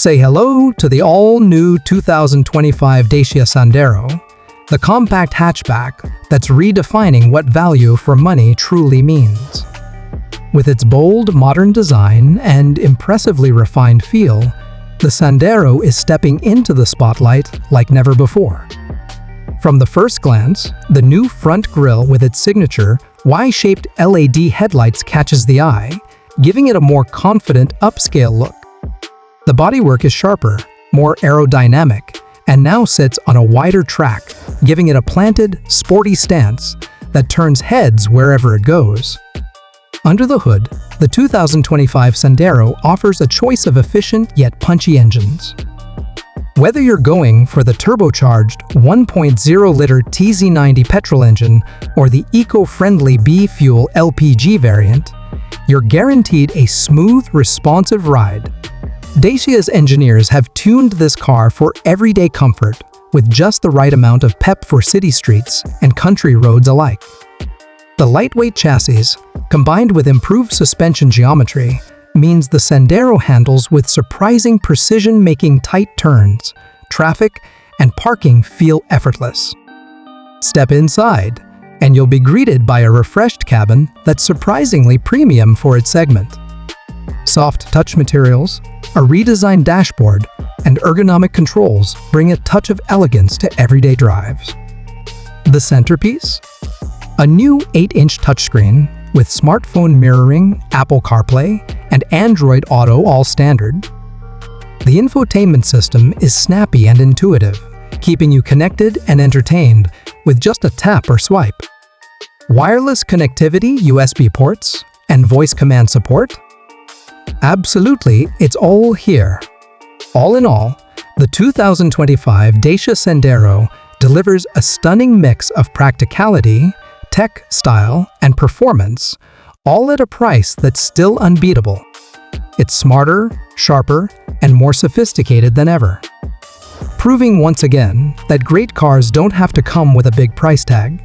Say hello to the all-new 2025 Dacia Sandero, the compact hatchback that's redefining what value for money truly means. With its bold, modern design and impressively refined feel, the Sandero is stepping into the spotlight like never before. From the first glance, the new front grille with its signature Y-shaped LED headlights catches the eye, giving it a more confident, upscale look. The bodywork is sharper, more aerodynamic, and now sits on a wider track, giving it a planted, sporty stance that turns heads wherever it goes. Under the hood, the 2025 Sandero offers a choice of efficient yet punchy engines. Whether you're going for the turbocharged 1.0-liter TZ90 petrol engine or the eco-friendly B-fuel LPG variant, you're guaranteed a smooth, responsive ride. Dacia's engineers have tuned this car for everyday comfort, with just the right amount of pep for city streets and country roads alike. The lightweight chassis, combined with improved suspension geometry, means the Sandero handles with surprising precision, making tight turns, traffic, and parking feel effortless. Step inside, and you'll be greeted by a refreshed cabin that's surprisingly premium for its segment. Soft touch materials, a redesigned dashboard, and ergonomic controls bring a touch of elegance to everyday drives. The centerpiece? A new 8-inch touchscreen with smartphone mirroring, Apple CarPlay, and Android Auto all standard. The infotainment system is snappy and intuitive, keeping you connected and entertained with just a tap or swipe. Wireless connectivity, USB ports, and voice command support? Absolutely, it's all here. All in all, the 2025 Dacia Sandero delivers a stunning mix of practicality, tech, style, and performance, all at a price that's still unbeatable. It's smarter, sharper, and more sophisticated than ever. Proving once again that great cars don't have to come with a big price tag.